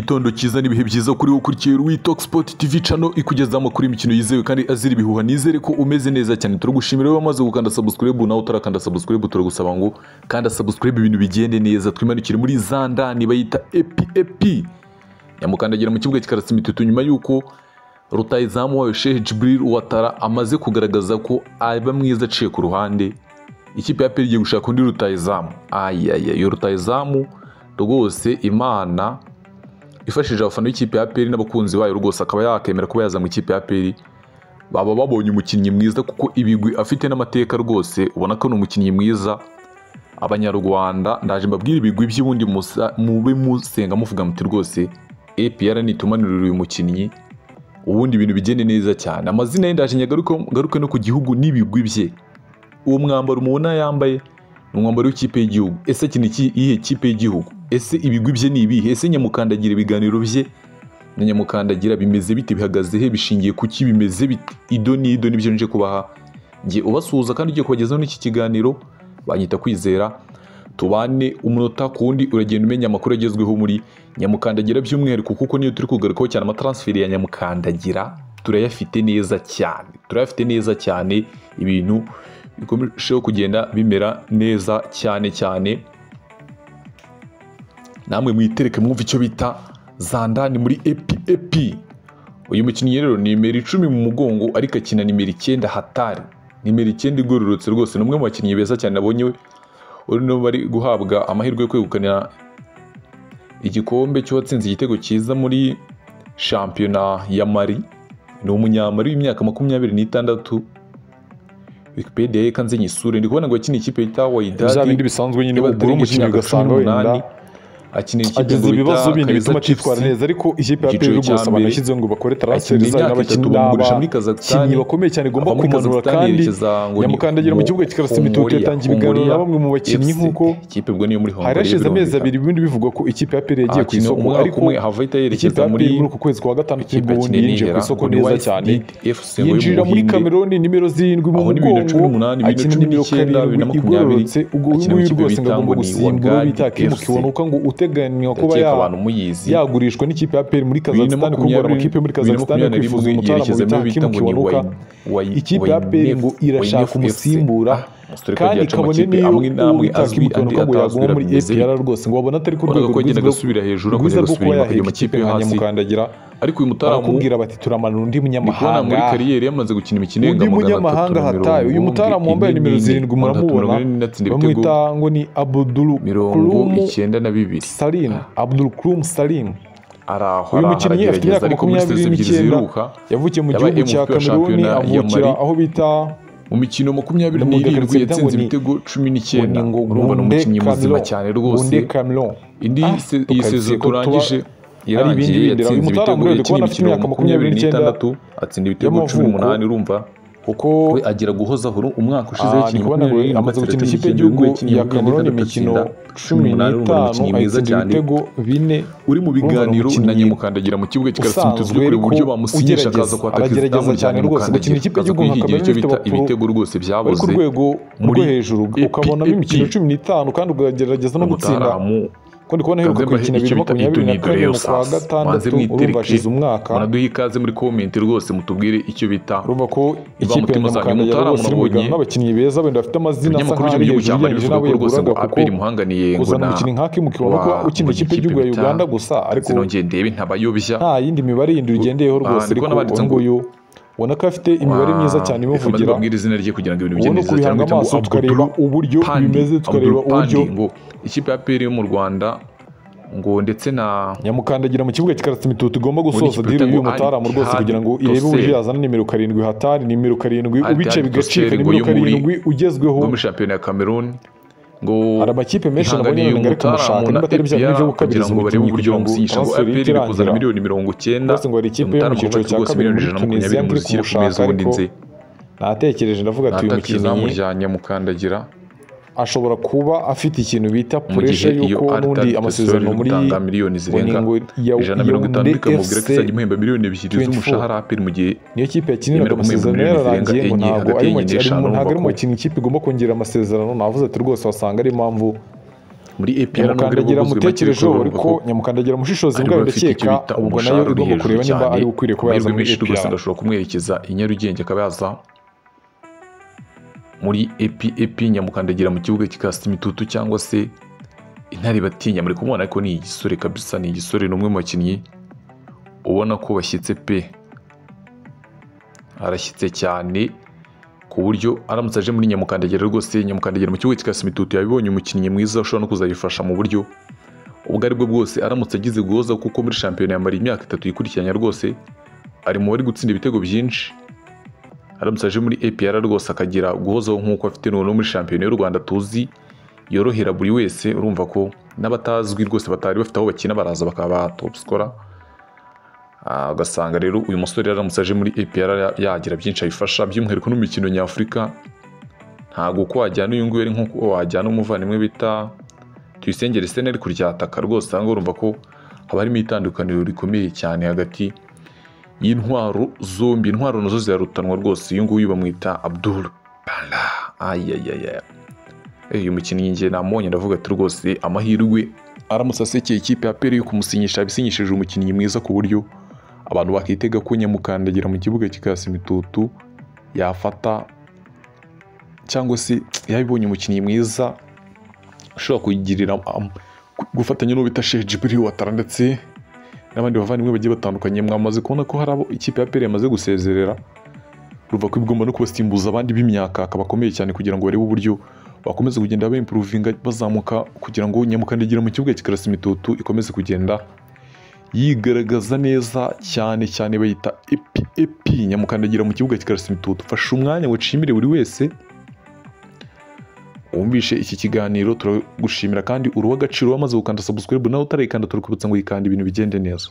igitondo cyiza n'ibihe byiza kuri wowe ukurikiye Talk Sport TV channel ikugeza amakuru y'imikino yizewe kandi azira ibihuha. Nizere ko umeze neza cyane. Turagushimira wowe wamaze gukanda subscribe, nawe utarakanda subscribe turagusaba ngo kanda subscribe ibintu bigende neza. Twimanukire muri Zandani bayita epi nyamukandagira mu kibuga kikarasa imitutu nyuma yuko rutayizamu wayo Sheikh Djibril Ouattara amaze kugaragaza ko aba mwiza aciye ku ruhande. Ikipe ya PL igiye gushaka undi rutayizamu. Yo rutayizamu rwose Imana ifashije abafana b'ikipe ya PL n'abakunzi bayo rwose akaba yakemera kuba yaza mu ikipe ya PL. Baba babonye umukinnyi mwiza kuko ibigwi afite n'amateka rwose, ubona ko ni umukinnyi mwiza. Abanyarwanda ndaje mbabwira ibigwi by'ubundi mube musenga muvuga muti rwose APR nitumanurira uyu mukinnyi ubundi ibintu bigende neza cyane. Amazina ye ndaje nyagaruke no ku gihugu n'ibigwi bye. Uwo mwambaro umubona yambaye ni umwambaro w'ikipe y'igihugu. Ese iki iyihe kipe y'igihugu? Ese ibigwi bye ni ibihe? Ese nyamukandagira ibiganiro bye na nyamukandagira bimeze bite, bihagaze he, bishingiye kuki, bimeze bite? Ido nibyo nje kubaha ngiye ubasuhuza kandi ugiye kubagezaho n'iki kiganiro. Banyita Kwizera, tubane umunota kundi uragenda umenya amakuru agezweho muri nyamukandagira by'umwihariko kuko niyo turi kugarukaho cyane. Amatransferi ya nyamukandagira turayafite neza cyane, ibintu bikomeje kugenda bimera neza cyane. Namwe mwitereke mwumva icyo bita Zandani muri epi. Uyu mukinnyi rero ni nimero 10 mu mugongo ariko akina nimero 9 hatari. Nimero 9 igororotse rwose, ni umwe mu bakinnyi beza cyane nabonye urino bari guhabwa amahirwe yo kwegukanira igikombe cy'uwatsinze igitego cyiza muri shampiyona ya Mali. Ni umunyamari w'imyaka 26. Wikipedia ye kanze nyisure ndi kubona ngo akina ikipe yita Wydad. Bizabindi bisanzwe nyine ugura umukinnyi ugasanga wenda akinira ikipe ageze ibibazo bindi bituma cyitwara neza, ariko ikipe ya PL rwose banashyizeho ngo bakore transfer zayo n'abakinnyi n'abakinnyi bakomeye cyane igomba kumanura. Kandi nyamukandagira mu kibuga kikarasa imitutu yatangiye ibiganiro na bamwe mu bakinnyi nk'uko ikipe ubwo niyo muri Hong Kong. Harashize amezi 2 ibindi bivugwa ko ikipe ya PL yagiye ku isoko, ariko havita yerekeza muri uku kwezi kwa gatanu cy'ubundi yinjiye ku isoko neza cyane. Yinjira muri Cameroon nimero 7 mu mugongo, akina nimero 7 igororotse. Ubwo nguyu rwose ngomba gusimbura bitake mukibonuka ngo uteganywa kuba yagurishwa n'ikipe ya PL muri Kazakhstan, kuko amakipe muri Kazakhstan kwifuza umutara mu kibonuka. Ikipe ya PL ngo irashaka umusimbura kandi kabone niyo utakimukibonuka ngo yaguma muri APR rwose ngo babona atari ku rwego rw'igenda gasubira hejuru akajya gusubira mu makipe yo hasi. Nyamukandagira ariko uyu mutaramu bakubwira bati turamanura undi munyamahanga muri kariyeri yamaze gukina imikino irenga undi munyamahanga hataye. Uyu mutaramu wambaye nimero 7 muramubona, bamwita ngo ni Abdul Krum Salim. Uyu mukinnyi afite imyaka 29, yavukiye mu gihugu cya Cameroon, avukira aho bita mu mikino 27 yatsinze ibitego 19. urumva ni umukinnyi muzima cyane rwose. Indi iyi sezo turangije yarangiye yatsinze ibitego yakiniye imikino 26 atsinda ibitego 18. urumva kuko we agira guhozaho umwaka ushize y'ikinyuranyo amaze gukina ikipe y'igihugu ya Cameroon imikino 15 mwiza cyane, ibitego 4. uri mu biganiro na nyamukandagira mu kibuga kikarasa imitutu kuri uburyo bamusinyisha akaza kwatakiza cyane rwose. Gukina ikipe y'igihugu nka Cameroon bita ibitego rwose byaboze ku rwego rwo hejuru, ukabonamo imikino 15 kandi ugagerageza no gutsinda. Kundi kubona heruka kwikina 2024 mu kwa gatandatu, urumva ashize umwaka. Muraduha ikaze muri comment rwose mutubwire icyo bita. Urumva ko ikipe y'Umutara murabonye n'abakinnyi beza benda bafite amazina asa nk'ari hejuru y'abo rwose ngo APR muhanganiye ngo na umukinnyi nk'aki mukibona ko ukina ikipe y'igihugu ya Uganda gusa, ariko sinongeye ndebe ntabayobya nta yindi mibare yindi ugendeyeho rwose. Ariko nguyu ubona ko afite imibare myiza cyane imuvugira. Babwira izina rye kugira ngo ibintu bigende neza cyane, amaso tukareba uburyo bimeze, tukareba uburyo ngo ikipe ya PL yo mu Rwanda ngo ndetse na nyamukandagira mu kibuga kikarasa imitutu igomba gusoza diri y'uyu mutara mu rwose kugira ngo irebe uburyo yazana nimero 7 hatari, nimero 7 ubice bigacika, nimero 7 ugezweho muri shampiyona ya Cameroon. Ngo amakipe menshi nabonye ngo ariko mushaka niba atari bya byo gukabiriza ngo barebe uburyo bamusisha ngo APR kuzana miliyoni 90. Bose ngo ari ikipe yo mu cyiciro cya kabiri muri Tunisia muri kumushaka, ariko natekereje ndavuga ati uyu mukinnyi nyamukandagira ashobora kuba afite ikintu bita pressure yuko n'undi amasezerano muri miliyoni zirenga 150 bikamubwira ko izajya imuhemba miliyoni 2 z'umushahara APR mu gihe niyo kipe yakinira amasezerano yararangiye ngo ntabwo ari mu kintu ikipe igomba kongera amasezerano. Navuze ati rwose wasanga ari impamvu muri APR nyamukandagira mutekerejeho ariko nyamukandagira mushishozi mbwa ndakeka ubwo nayo igomba kureba niba ari ukwiriye kuba yaza muri APR ndashobora kumwerekeza i Nyarugenge akaba yaza muri AP nyamukandagira mu kibuga kikasa imitutu cyangwa se Intare batinya muri kumubona ariko ni igisore kabisa, ni igisore, n'umwe mu bakinnyi ubona ko bashyitse pe, arashyitse cyane ku buryo aramutse aje muri nyamukandagira rwose nyamukandagira mu kibuga kikasa imitutu yabibonye umukinnyi mwiza ushobora no kuzayifasha mu buryo ubwo aribwo bwose aramutse agize guhoza, kuko muri shampiyona yamara imyaka 3 yikurikiranya rwose ari mu bari gutsinda ibitego byinshi. Aramutse aje muri APR rwose akagira guhozaho nk'uko afite none muri shampiyona y'u Rwanda tuzi yorohera buri wese, urumva ko n'abatazwi rwose batari bafite aho bakina baraza bakaba top scorer. Ugasanga rero uyu musore aramutse aje muri APR yagira byinshi ayifasha, by'umwihariko no mu mikino nyafurika. Ntago ko wajyana uyu nguyu ari nk'uko wajyana umuvandimwe bita Tuyisengere Sene ari kuryataka rwose, aho urumva ko haba harimo itandukaniro rikomeye cyane hagati y'intwaro zombi. Intwaro nazo zirarutanwa rwose, uyu nguyu bamwita Abdul Ayayaya. Uyu mukinnyi nge namonye ndavuga ati rwose amahirwe aramutse asekeye ikipe ya APR yo kumusinyisha, bisinyishije umukinnyi mwiza ku buryo abantu bakitega ko nyamukandagira mu kibuga kikasa imitutu yafata cyangwa se yabibonye umukinnyi mwiza ushobora kugirira gufatanya no bita Sheikh Djibril Ouattara ndetse n'abandi bavandimwe bagiye batandukanye. Mwamaze kubona ko hari abo ikipe ya APR yamaze gusezerera, ruva ko igomba no kubasimbuza abandi b'imyaka akabakomeye cyane kugira ngo barebe uburyo bakomeza kugenda improvinga bazamuka, kugira ngo nyamukandagira mu kibuga kikasa imitutu ikomeze kugenda yigaragaza neza cyane cyane. Bayita AP nyamukandagira mu kibuga kikasa imitutu. Fasha umwanya wacimire buri wese wumvishe iki kiganiro, turagushimira kandi uruwa agaciro wamaze gukanda subscribe nawe utarayikanda, turukubutsa ngo yikanda ibintu bigende neza.